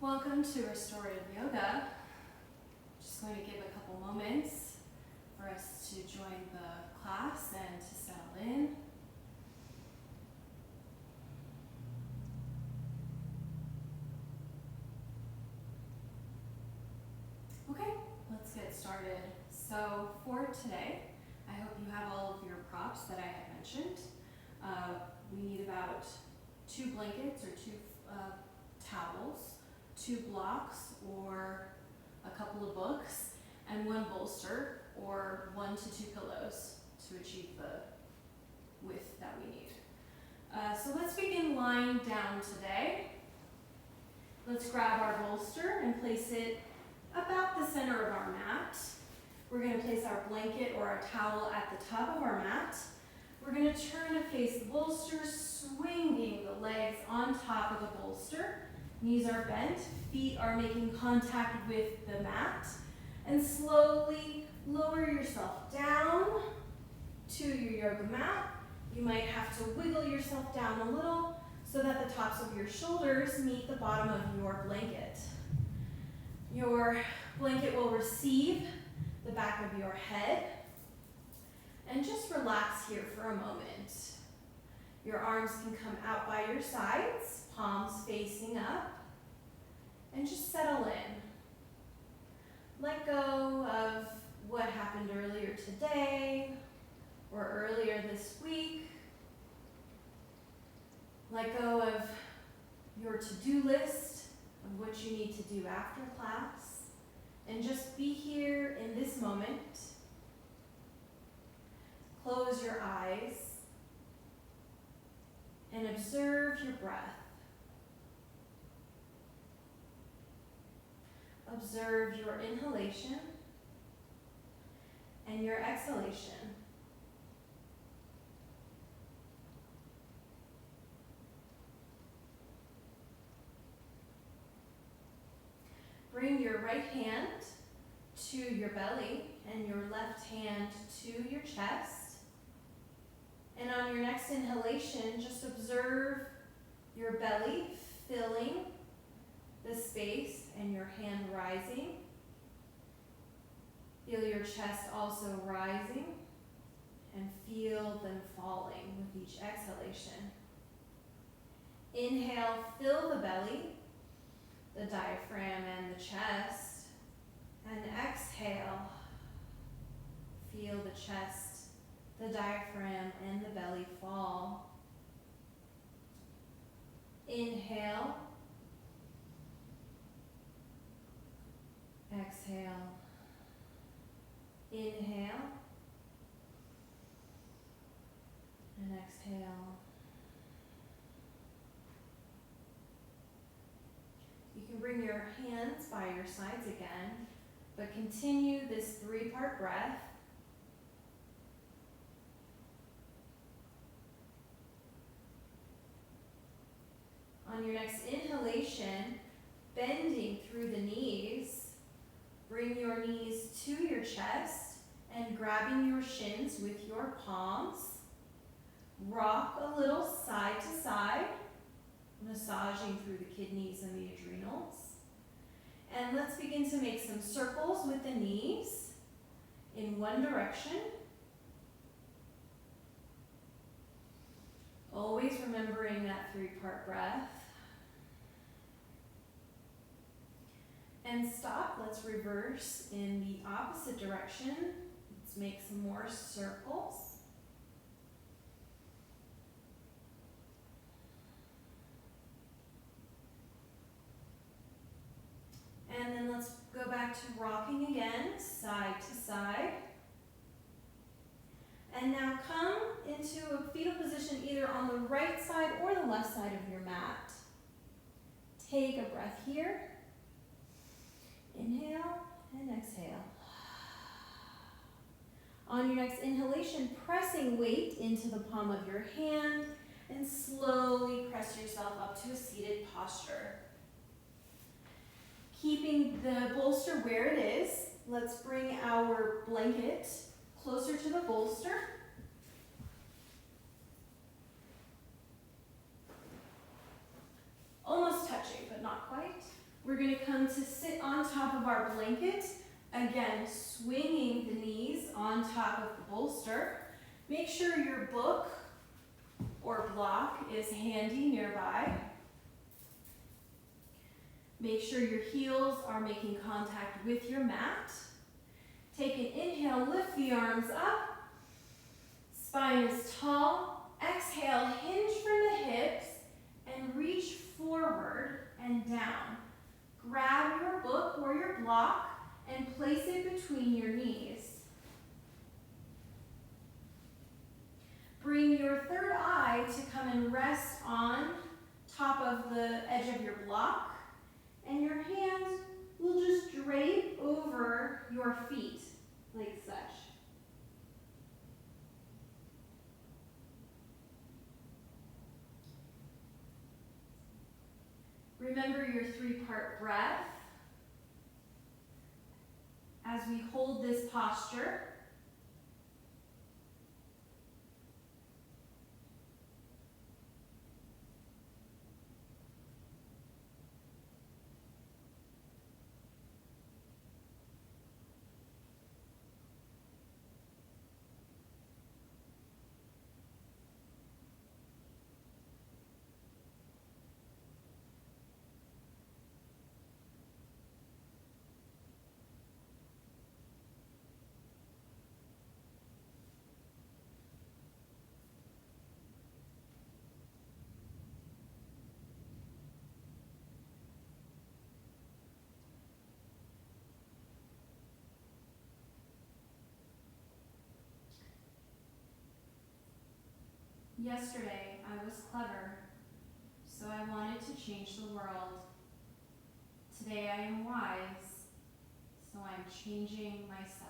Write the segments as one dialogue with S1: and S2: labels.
S1: Welcome to Restorative Yoga. Just going to give a couple moments for us to join the class and to settle in. Okay, let's get started. So for today, I hope you have all of your props that I had mentioned. We need about 2 blankets or 2 towels, 2 blocks or a couple of books, and 1 bolster or 1 to 2 pillows to achieve the width that we need. So let's begin lying down today. Let's grab our bolster and place it about the center of our mat. We're going to place our blanket or our towel at the top of our mat. We're going to turn to face the bolster, swinging the legs on top of the bolster. Knees are bent, feet are making contact with the mat, and slowly lower yourself down to your yoga mat. You might have to wiggle yourself down a little so that the tops of your shoulders meet the bottom of your blanket. Your blanket will receive the back of your head, and just relax here for a moment. Your arms can come out by your sides, palms facing up, and just settle in. Let go of what happened earlier today or earlier this week. Let go of your to-do list of what you need to do after class, and just be here in this moment. Close your eyes and observe your breath. Observe your inhalation and your exhalation. Bring your right hand to your belly and your left hand to your chest. And on your next inhalation, just observe your belly filling the space and your hand rising. Feel your chest also rising and feel them falling with each exhalation. Inhale, fill the belly, the diaphragm and the chest. And exhale, feel the chest, the diaphragm and the belly fall. Inhale. Exhale. Inhale. And exhale. You can bring your hands by your sides again, but continue this 3-part breath. On your next inhalation, bending through the knees, bring your knees to your chest and grabbing your shins with your palms. Rock a little side to side, massaging through the kidneys and the adrenals. And let's begin to make some circles with the knees in one direction. Always remembering that 3-part breath. And stop. Let's reverse in the opposite direction. Let's make some more circles. And then let's go back to rocking again, side to side. And now come into a fetal position either on the right side or the left side of your mat. Take a breath here. Inhale and exhale. On your next inhalation, pressing weight into the palm of your hand and slowly press yourself up to a seated posture. Keeping the bolster where it is, let's bring our blanket closer to the bolster. Almost touching, but not quite. We're going to come to sit on top of our blanket. Again, swinging the knees on top of the bolster. Make sure your book or block is handy nearby. Make sure your heels are making contact with your mat. Take an inhale, lift the arms up. Spine is tall. Exhale, hinge from the hips and reach forward and down. Grab your book or your block and place it between your knees. Bring your third eye to come and rest on top of the edge of your block, and your hands will just drape over your feet like such. Remember your 3-part breath as we hold this posture. Yesterday, I was clever, so I wanted to change the world. Today, I am wise, so I'm changing myself.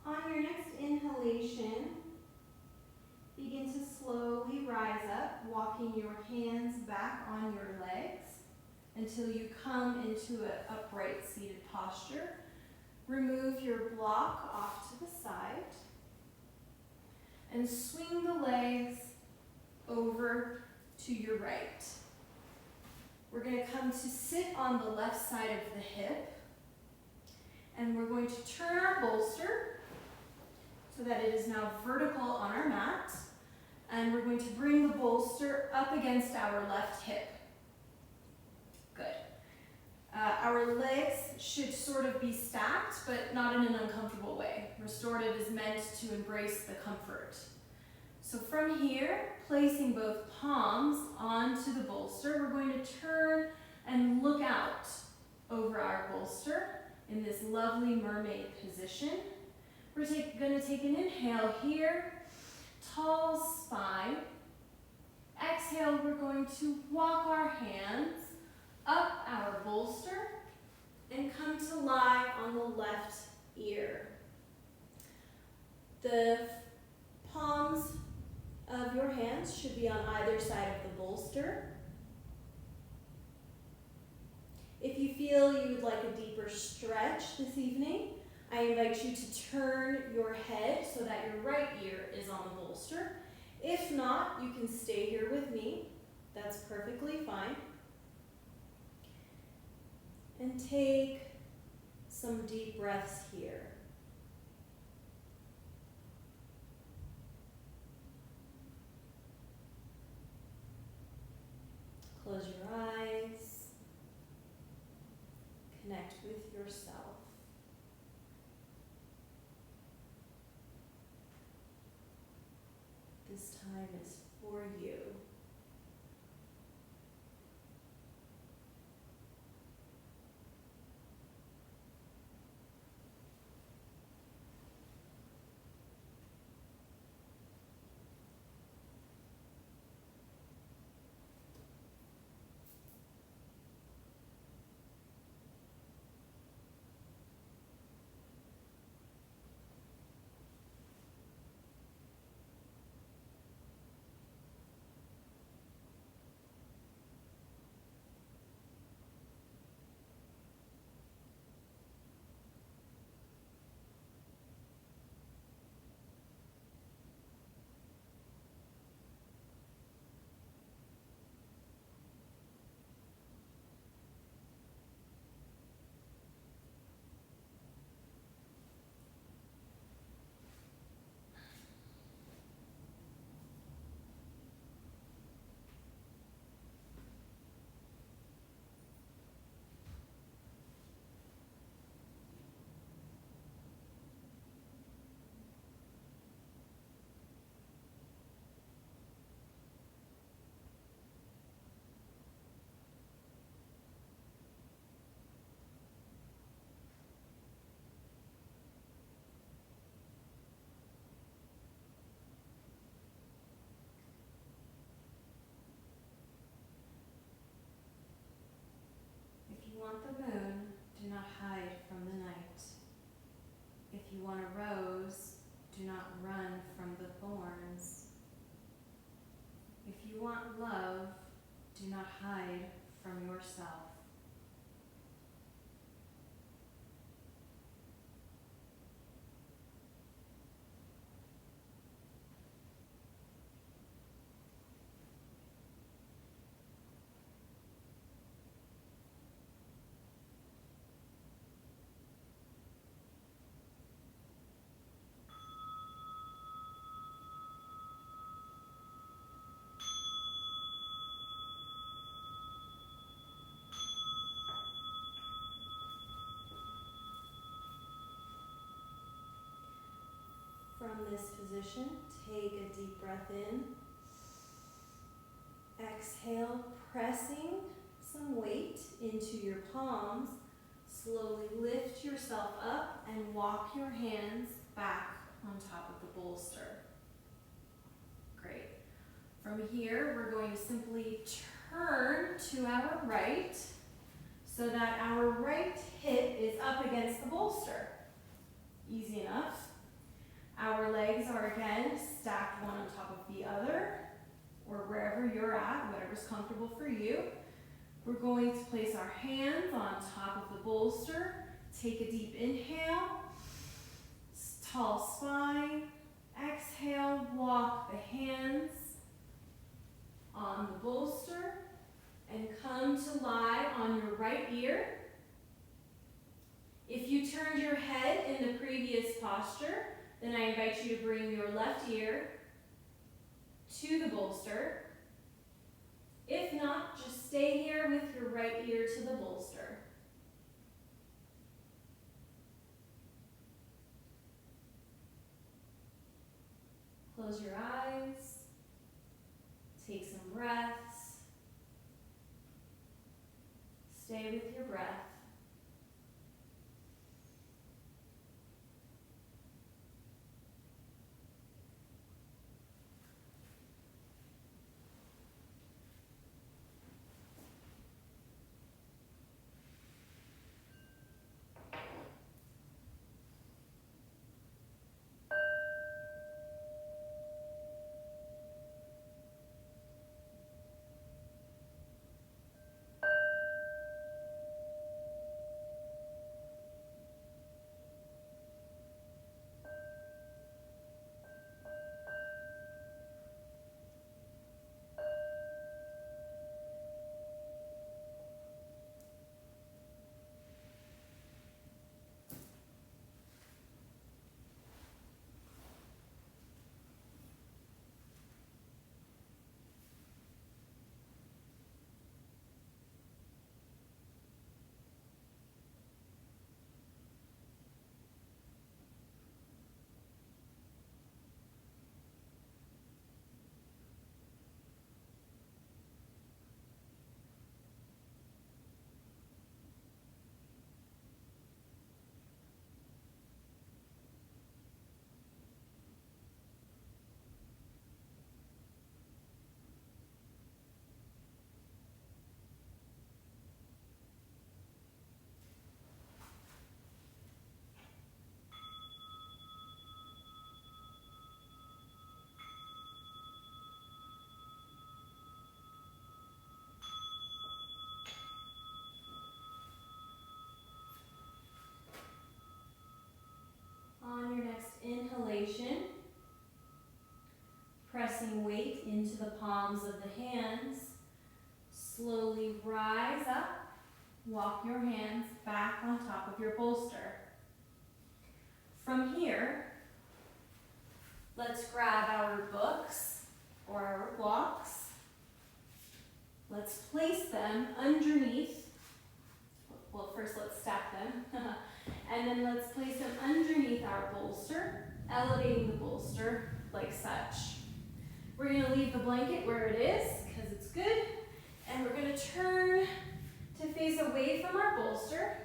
S1: On your next inhalation, begin to slowly rise up, walking your hands back on your legs until you come into an upright seated posture. Remove your block off to the side and swing the legs over to your right. We're going to come to sit on the left side of the hip, and we're going to turn our bolster so that it is now vertical on our mat, and we're going to bring the bolster up against our left hip. Good. Our legs should sort of be stacked, but not in an uncomfortable way. Restorative is meant to embrace the comfort. So from here, placing both palms onto the bolster, we're going to turn and look out over our bolster in this lovely mermaid position. We're going to take an inhale here, tall spine. Exhale, we're going to walk our hands up our bolster and come to lie on the left ear. The palms of your hands should be on either side of the bolster. If you feel you would like a deeper stretch this evening, I invite you to turn your head so that your right ear is on the bolster. If not, you can stay here with me. That's perfectly fine. And take some deep breaths here. Close your eyes. Connect with yourself. This time is for you. If you want the moon, do not hide from the night. If you want a rose, do not run from the thorns. If you want love, do not hide from yourself. From this position, take a deep breath in. Exhale, pressing some weight into your palms. Slowly lift yourself up and walk your hands back on top of the bolster. Great. From here, we're going to simply turn to our right so that our right hip is up against the bolster. Easy enough. Our legs are again stacked one on top of the other, or wherever you're at, whatever's comfortable for you. We're going to place our hands on top of the bolster. Take a deep inhale, tall spine. Exhale, walk the hands on the bolster and come to lie on your right ear. If you turned your head in the previous posture, then I invite you to bring your left ear to the bolster. If not, just stay here with your right ear to the bolster. Close your eyes. Take some breaths. Stay with your breath. pressing weight into the palms of the hands. Slowly rise up. Walk your hands back on top of your bolster. From here, let's grab our books or our blocks. Let's place them underneath. Well, first let's stack them. And then let's place them underneath our bolster, elevating the bolster like such. We're going to leave the blanket where it is because it's good. And we're going to turn to face away from our bolster.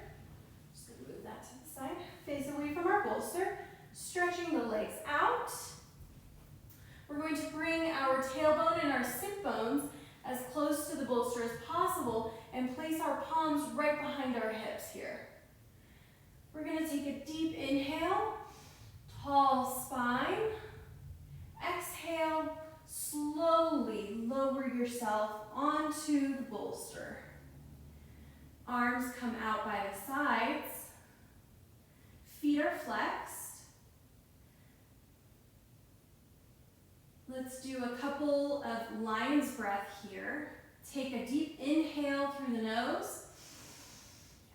S1: Just going to move that to the side. Face away from our bolster, stretching the legs out. We're going to bring our tailbone and our sit bones as close to the bolster as possible and place our palms right behind our hips here. We're going to take a deep inhale, tall spine. Exhale, slowly lower yourself onto the bolster. Arms come out by the sides. Feet are flexed. Let's do a couple of lion's breath here. Take a deep inhale through the nose.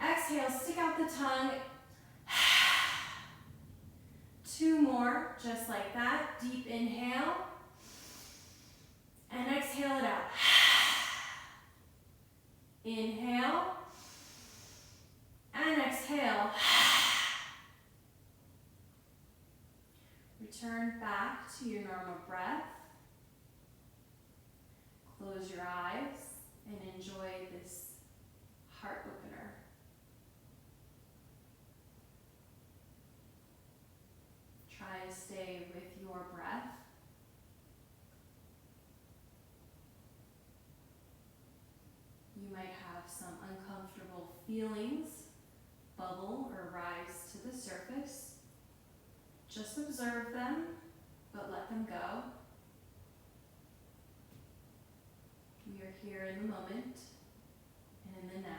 S1: Exhale, stick out the tongue. 2 more, just like that. Deep inhale. And exhale it out. Inhale. And exhale. Return back to your normal breath. Close your eyes and enjoy this heart opener. Try to stay with your breath. You might have some uncomfortable feelings bubble or rise to the surface. Just observe them, but let them go. We are here in the moment and in the now.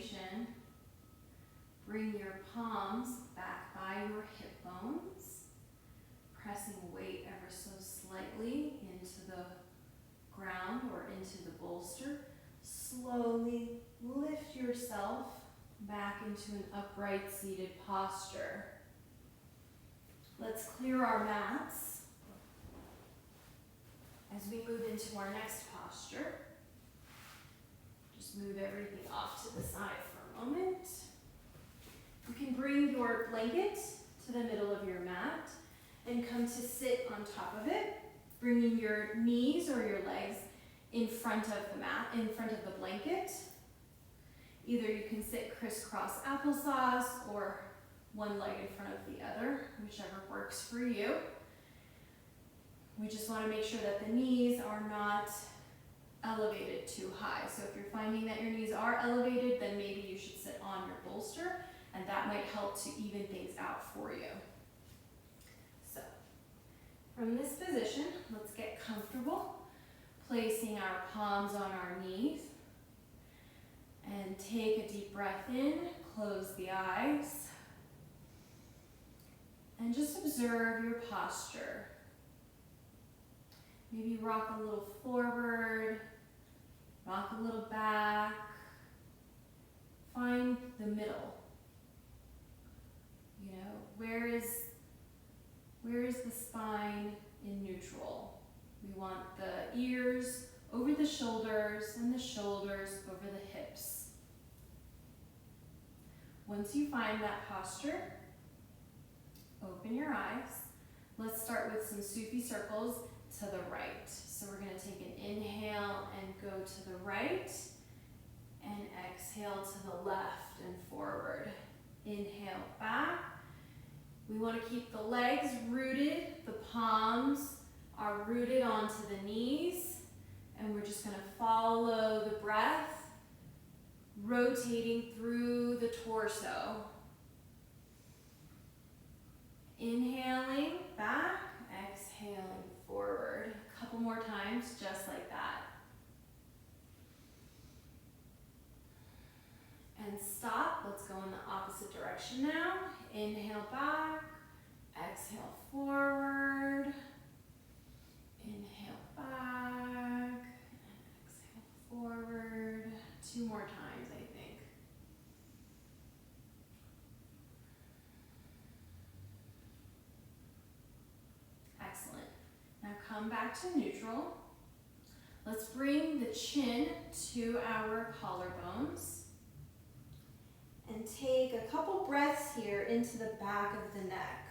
S1: inhalation, bring your palms back by your hip bones, pressing weight ever so slightly into the ground or into the bolster. Slowly lift yourself back into an upright seated posture. Let's clear our mats as we move into our next posture. Just move everything off to the side for a moment. You can bring your blanket to the middle of your mat and come to sit on top of it, bringing your knees or your legs in front of the mat, in front of the blanket. Either you can sit crisscross applesauce or one leg in front of the other, whichever works for you. We just want to make sure that the knees are not elevated too high. So if you're finding that your knees are elevated, then maybe you should sit on your bolster, and that might help to even things out for you. So from this position, let's get comfortable, placing our palms on our knees. And take a deep breath in, close the eyes, and just observe your posture. Maybe rock a little forward, rock a little back. Find the middle. You know, where is the spine in neutral? We want the ears over the shoulders and the shoulders over the hips. Once you find that posture, open your eyes. Let's start with some Sufi circles to the right. So we're going to take an inhale and go to the right, and exhale to the left and forward. Inhale back. We want to keep the legs rooted. The palms are rooted onto the knees, and we're just going to follow the breath, rotating through the torso. Inhaling back, exhaling forward. A couple more times, just like that. And stop. Let's go in the opposite direction now. Inhale back, exhale forward. Inhale back, and exhale forward. 2 more times, I think. Excellent. Now come back to neutral. Let's bring the chin to our collarbones. And take a couple breaths here into the back of the neck.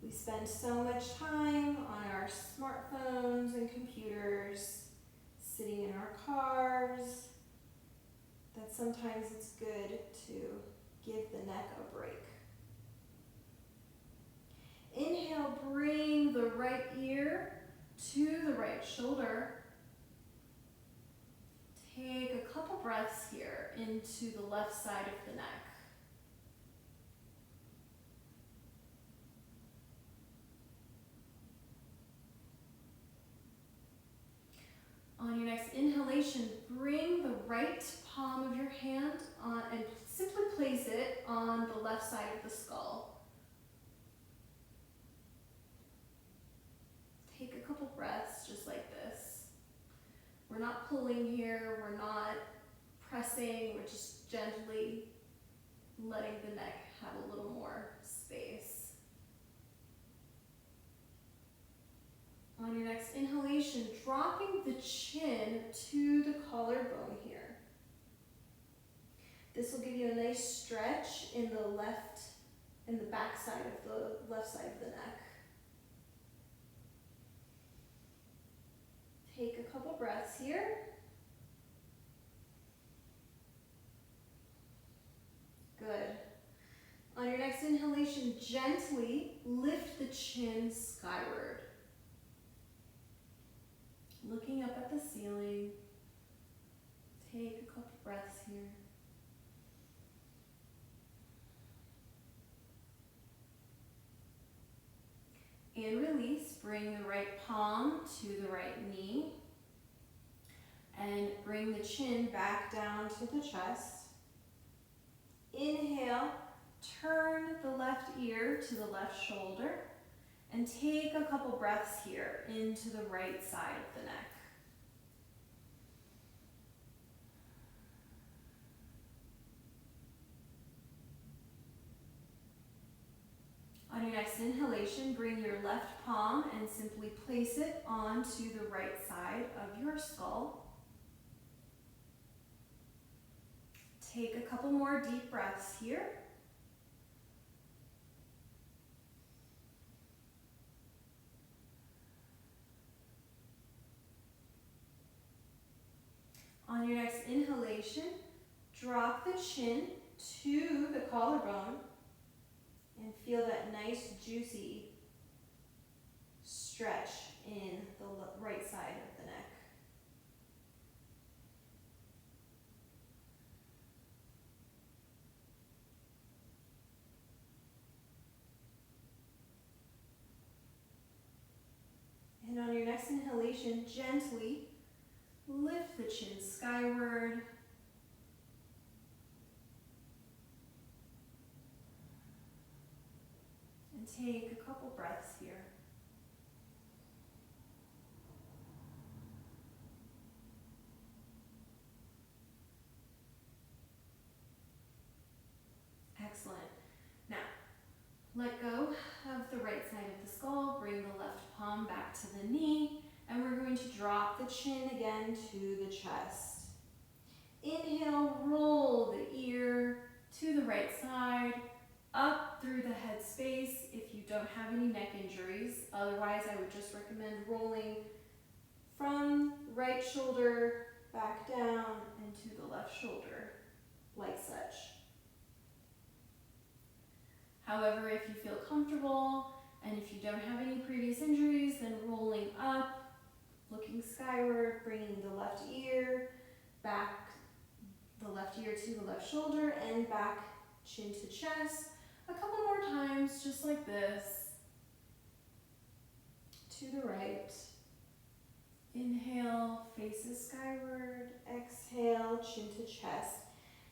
S1: We spend so much time on our smartphones and computers, sitting in our cars, that sometimes it's good to give the neck a break. Inhale, bring the right ear to the right shoulder. Take a couple breaths here into the left side of the neck. On your next inhalation, bring the right palm of your hand on and simply place it on the left side of the skull. Take a couple breaths just like this. We're not pulling here, we're not pressing, we're just gently letting the neck have a little more space. On your next inhalation, dropping the chin to the collarbone here. This will give you a nice stretch in the back side of the left side of the neck. Take a couple breaths here. Good. On your next inhalation, gently lift the chin skyward. Looking up at the ceiling. Take a couple breaths here. And release. Bring the right palm to the right knee. and bring the chin back down to the chest. Inhale, turn the left ear to the left shoulder, and take a couple breaths here into the right side of the neck. On your next inhalation, bring your left palm and simply place it onto the right side of your skull. Take a couple more deep breaths here. On your next inhalation, drop the chin to the collarbone and feel that nice, juicy stretch in the right side of the neck. And on your next inhalation, gently lift the chin skyward. And take a couple breaths here. Excellent. Now, let go of the right side of the skull. Bring the left palm back to the knee. And we're going to drop the chin again to the chest. Inhale, roll the ear to the right side, up through the head space if you don't have any neck injuries. Otherwise, I would just recommend rolling from right shoulder back down into the left shoulder, like such. However, if you feel comfortable and if you don't have any previous injuries, then rolling up, looking skyward, bringing the left ear back, the left ear to the left shoulder, and back chin to chest. A couple more times, just like this. To the right. Inhale, faces skyward. Exhale, chin to chest.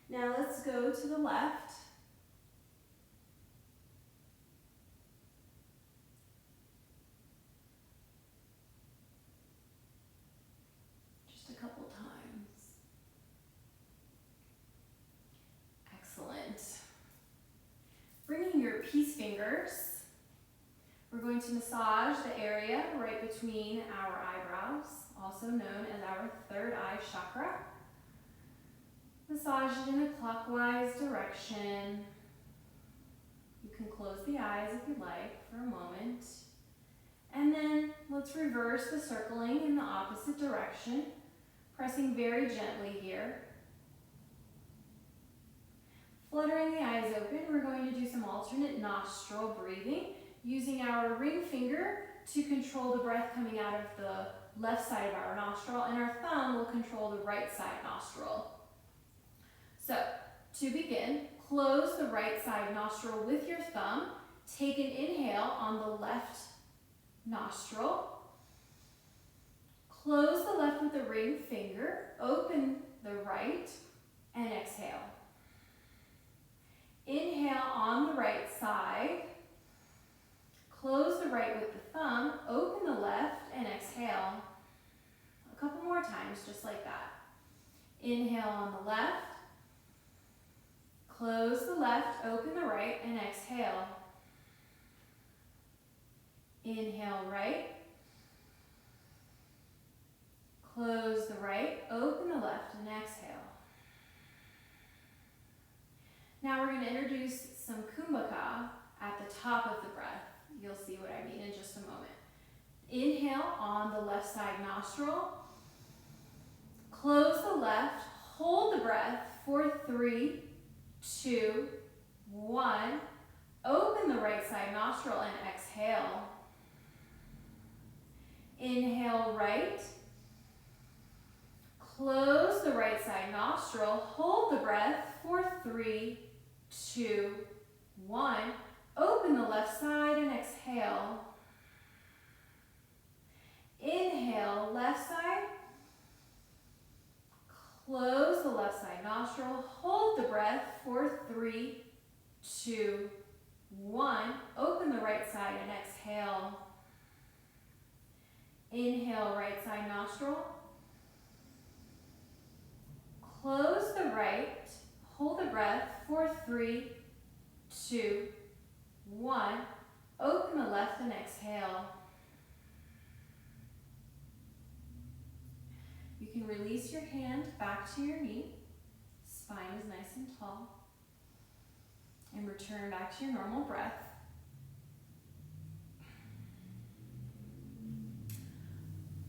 S1: Now let's go to the left. Just a couple times. Excellent. Bringing your peace fingers, we're going to massage the area right between our eyebrows, also known as our third eye chakra. Massage it in a clockwise direction. You can close the eyes if you'd like for a moment. And then let's reverse the circling in the opposite direction, pressing very gently here. Fluttering the eyes open, we're going to do some alternate nostril breathing, using our ring finger to control the breath coming out of the left side of our nostril, and our thumb will control the right side nostril. So, to begin, close the right side nostril with your thumb. Take an inhale on the left nostril. Close the left with the ring finger. Open the right and exhale. Inhale on the right side. Close the right with the thumb. Open the left and exhale. A couple more times, just like that. Inhale on the left. Close the left, open the right, and exhale. Inhale right. Close the right, open the left, and exhale. Now we're going to introduce some kumbhaka at the top of the breath. You'll see what I mean in just a moment. Inhale on the left side nostril. Close the left, hold the breath for 3, 2, 1. Open the right side nostril and exhale. Inhale right. Close the right side nostril. Hold the breath for 3, 2, 1. Open the left side and exhale. Inhale, left side. Close the left side nostril. Hold the breath for 3, 2, 1. Open the right side and exhale. Inhale, right side nostril. Close the right. Hold the breath for 3, 2, 1. Open the left and exhale. You can release your hand back to your knee. Spine is nice and tall. And return back to your normal breath.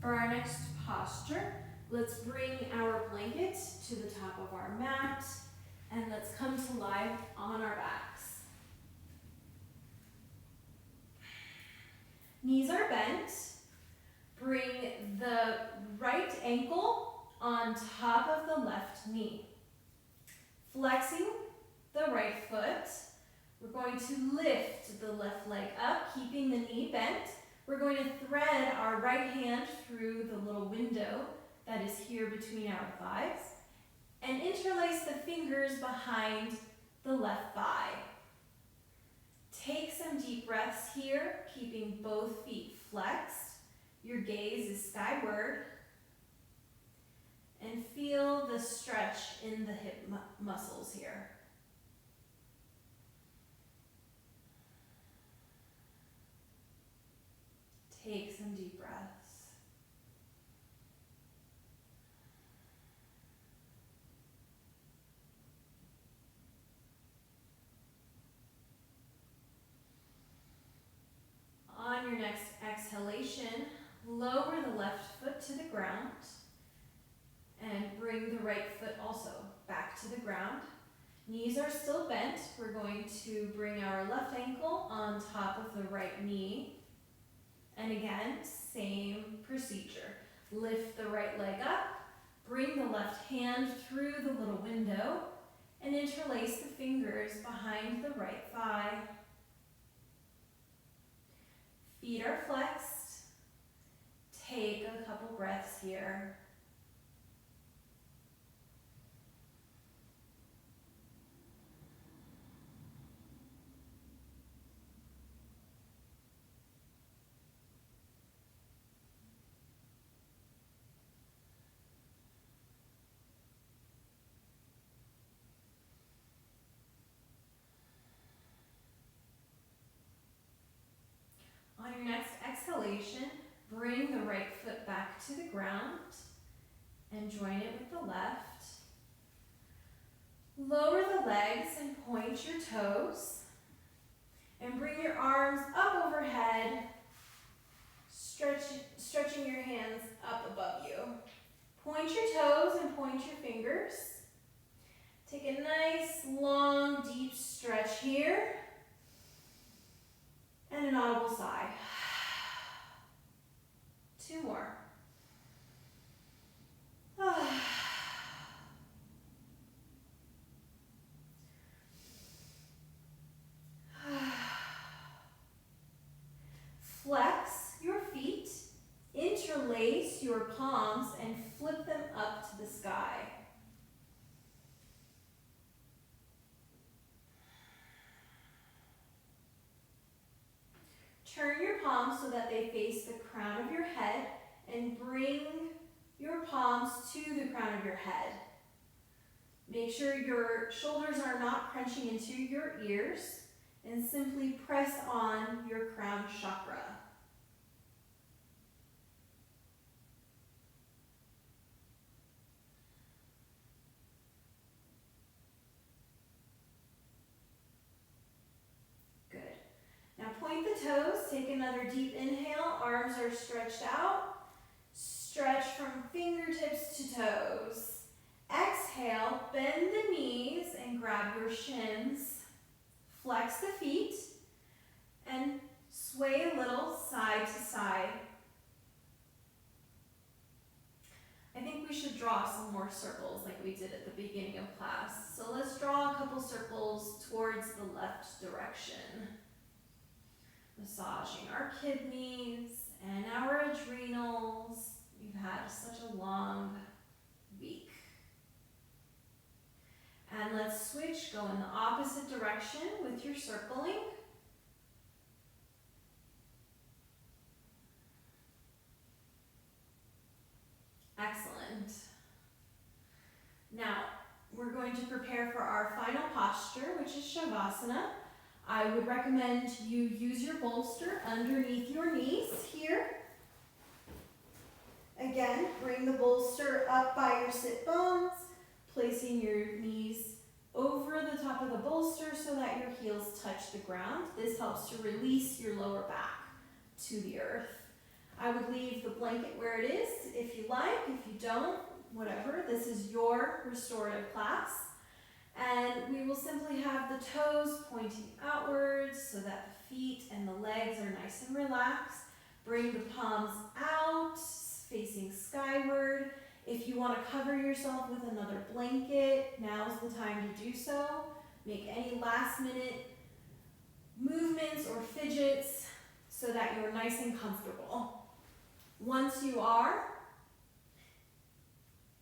S1: For our next posture, let's bring our blanket to the top of our mat and let's come to lie on our backs. Knees are bent. Bring the right ankle on top of the left knee. Flexing the right foot, we're going to lift the left leg up, keeping the knee bent. We're going to thread our right hand through the little window that is here between our thighs and interlace the fingers behind the left thigh. Take some deep breaths here, keeping both feet flexed. Your gaze is skyward. And feel the stretch in the hip muscles here. Take some deep breaths. On your next exhalation, lower the left foot to the ground and bring the right foot also back to the ground. Knees are still bent. We're going to bring our left ankle on top of the right knee. And again, same procedure. Lift the right leg up, bring the left hand through the little window, and interlace the fingers behind the right thigh. Feet are flexed. Take a couple breaths here. On your next exhalation, bring the right foot back to the ground and join it with the left. Lower the legs and point your toes. And bring your arms up overhead, stretching your hands up above you. Point your toes and point your fingers. Take a nice, long, deep stretch here. And an audible sigh. 2 more. Flex your feet, interlace your palms, and flip them up to the sky. Turn your palms so that they face the crown of your head and bring your palms to the crown of your head. Make sure your shoulders are not crunching into your ears and simply press on your crown chakra. Now point the toes, take another deep inhale, arms are stretched out. Stretch from fingertips to toes. Exhale, bend the knees and grab your shins. Flex the feet and sway a little side to side. I think we should draw some more circles like we did at the beginning of class. So let's draw a couple circles towards the left direction. Massaging our kidneys and our adrenals. We've had such a long week. And let's switch, go in the opposite direction with your circling. Excellent. Now, we're going to prepare for our final posture, which is Shavasana. I would recommend you use your bolster underneath your knees here. Again, bring the bolster up by your sit bones, placing your knees over the top of the bolster so that your heels touch the ground. This helps to release your lower back to the earth. I would leave the blanket where it is if you like. If you don't, whatever. This is your restorative class. And we will simply have the toes pointing outwards so that the feet and the legs are nice and relaxed. Bring the palms out, facing skyward. If you want to cover yourself with another blanket, now's the time to do so. Make any last minute movements or fidgets so that you're nice and comfortable. Once you are,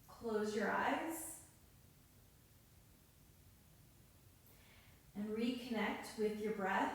S1: close your eyes and reconnect with your breath.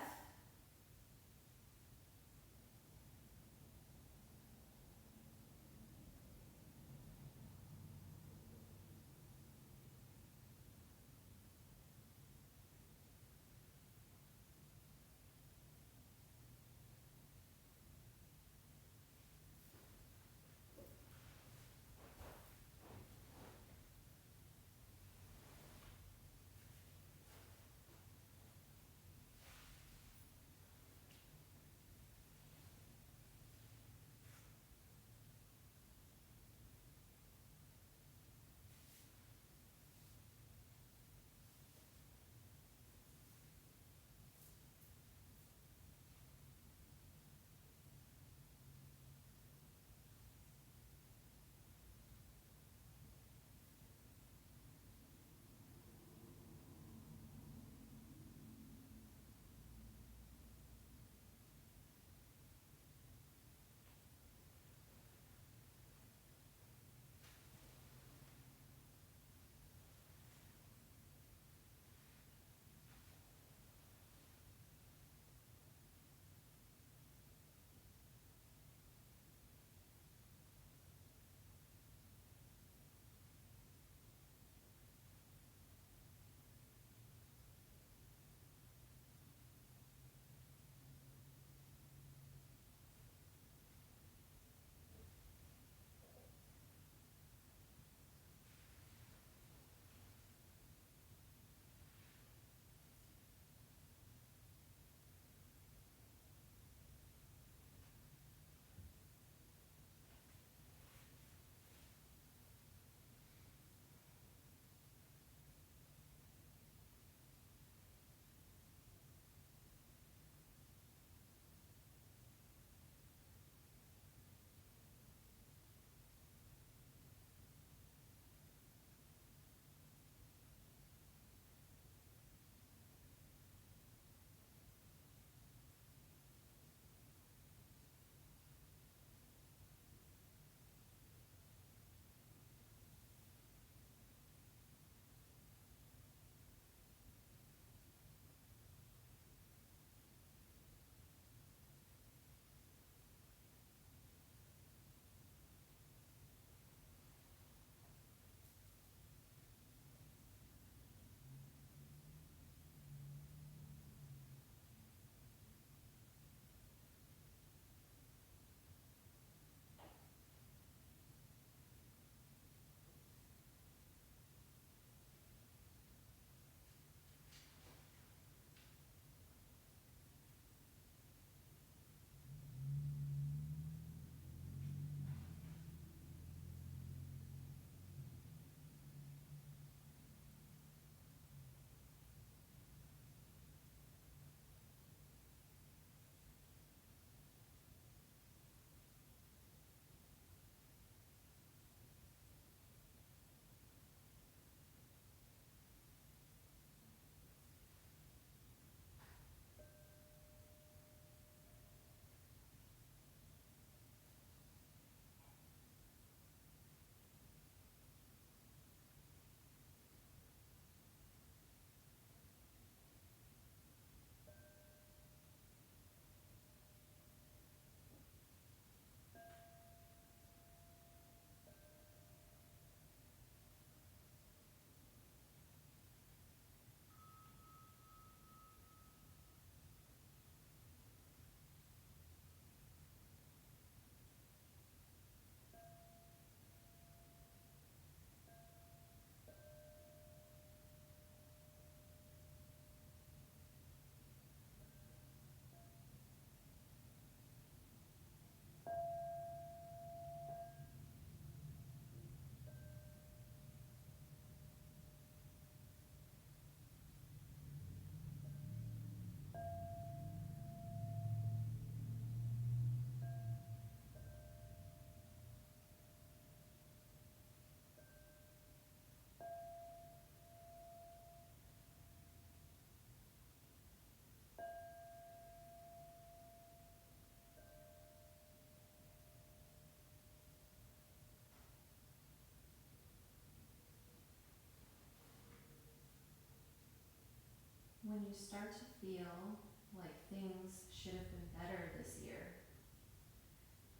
S1: when you start to feel like things should have been better this year,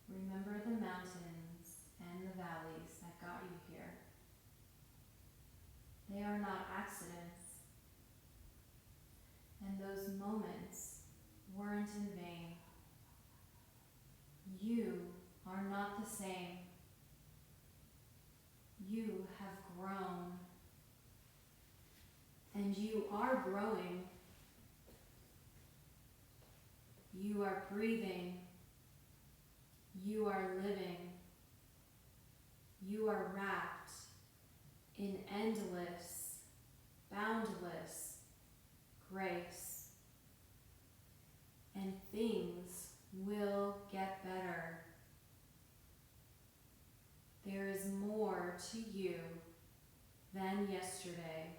S1: remember the mountains and the valleys that got you here. They are not accidents, and those moments weren't in vain. You are not the same. You have grown, and you are growing. You are breathing. You are living. You are wrapped in endless, boundless grace. And things will get better. There is more to you than yesterday.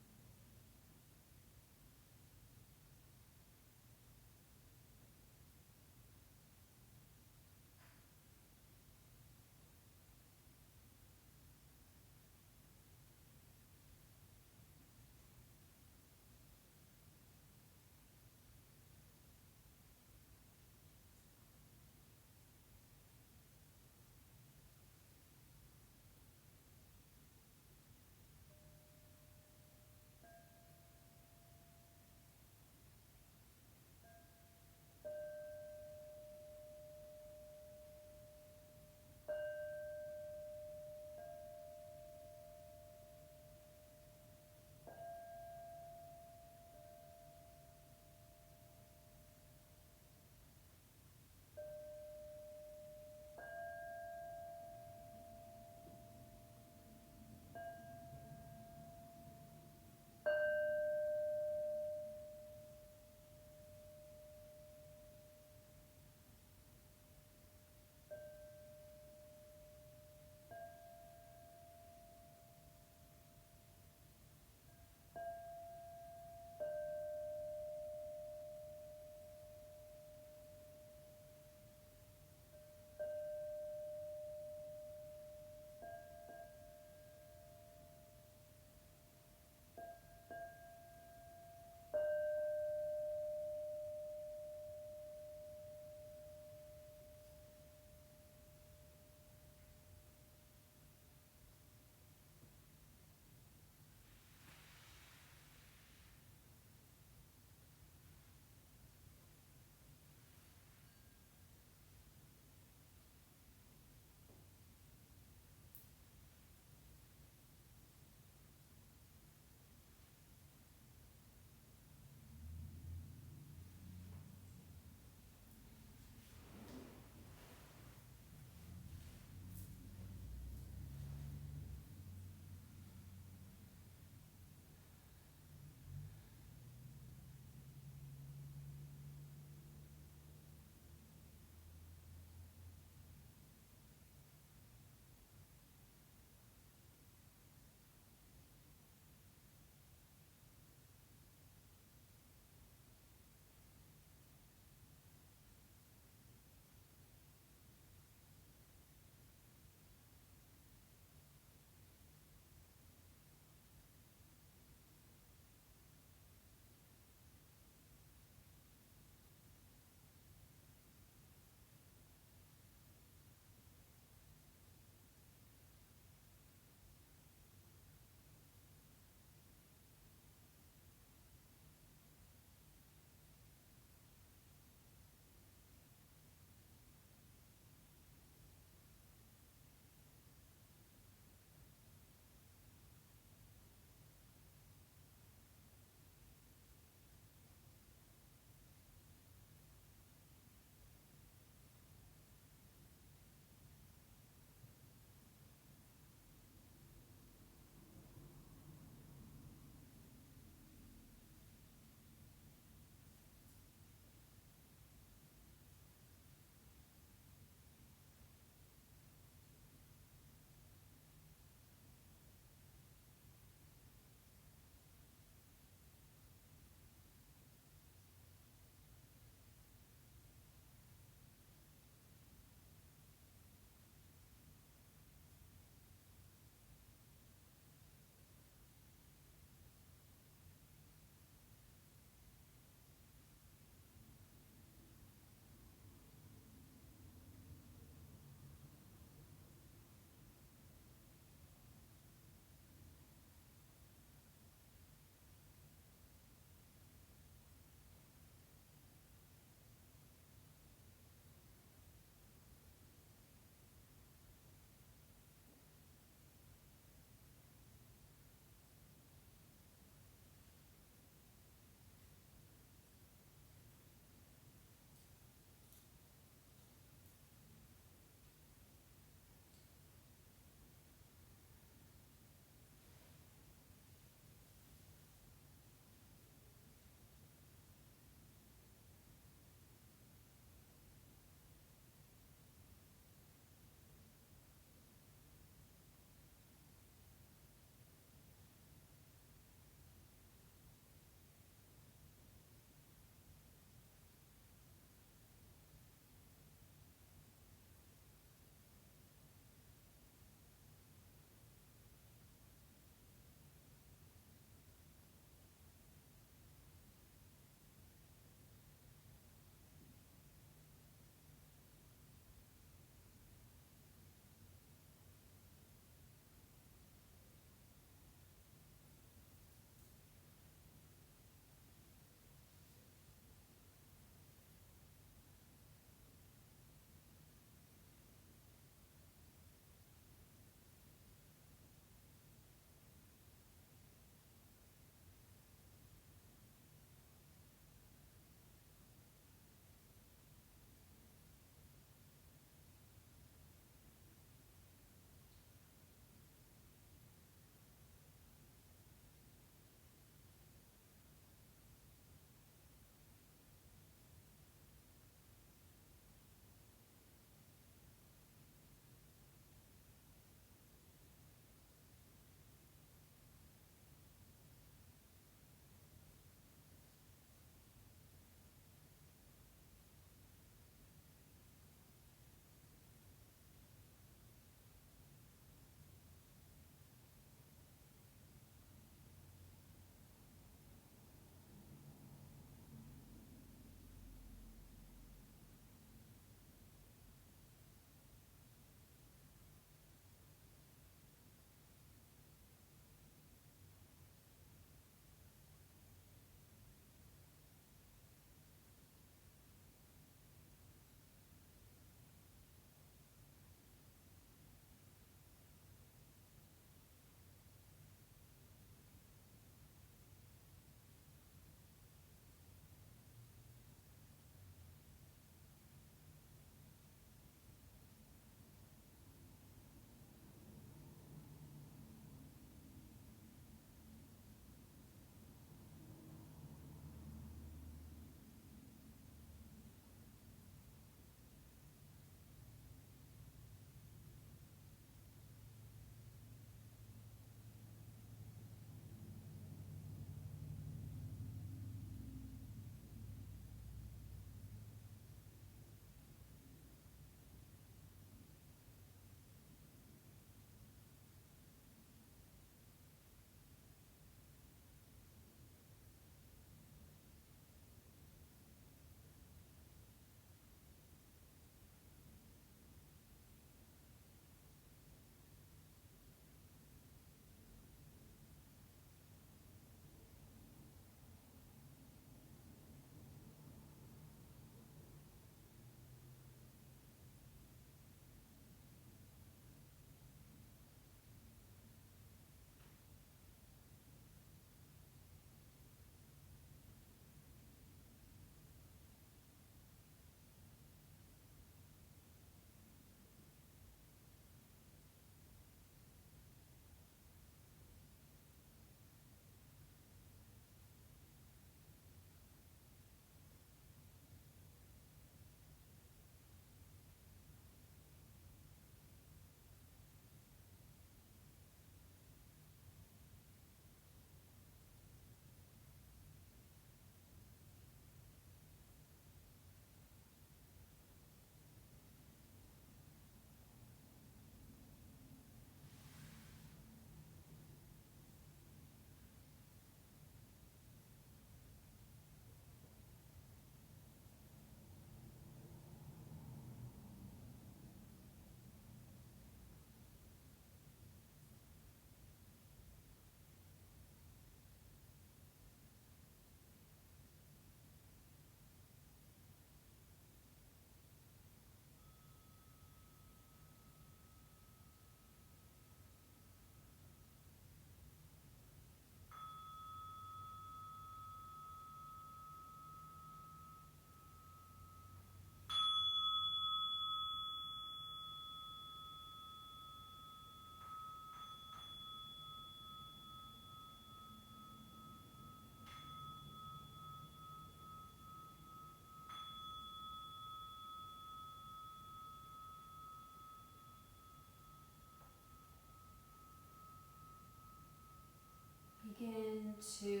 S1: to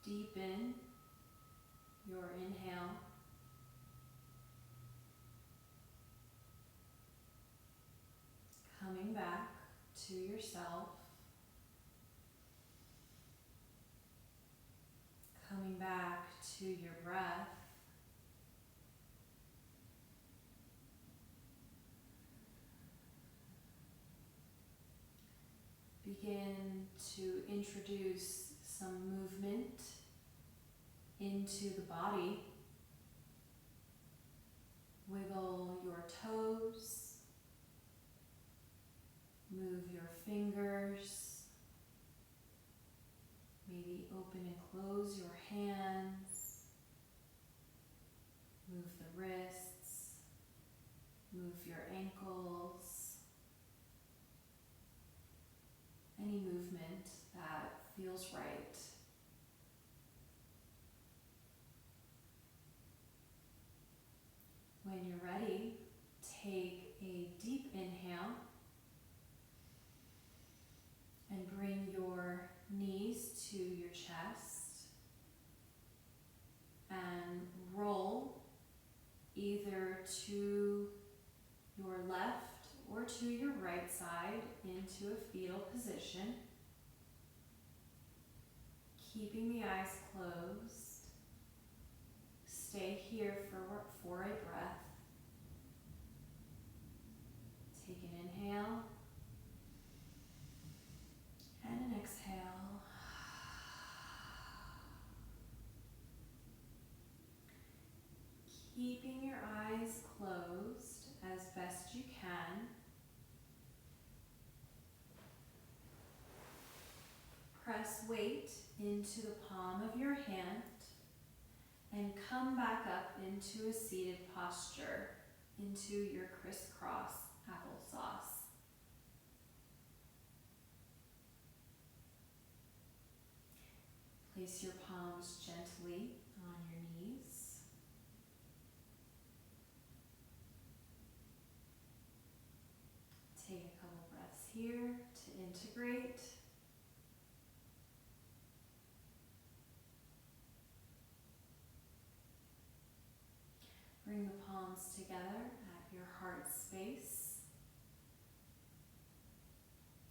S1: deepen your inhale. Coming back to yourself. Coming back to your breath. Begin to introduce some movement into the body. Wiggle your toes. Move your fingers. Maybe open and close your hands. Move the wrists. Move your ankles. Any movement that feels right. When you're ready, take a deep inhale and bring your knees to your chest and roll either to your left or to your right side into a fetal position, keeping the eyes closed. Stay here for a breath. Take an inhale and an exhale. Keeping your eyes closed as best you can. Press weight into the palm of your hand and come back up into a seated posture, into your crisscross applesauce. Place your palms gently on your knees. Take a couple breaths here to integrate. Bring the palms together at your heart space.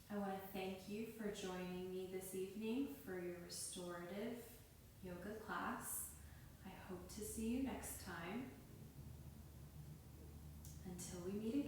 S1: I want to thank you for joining me this evening for your restorative yoga class. I hope to see you next time. Until we meet again.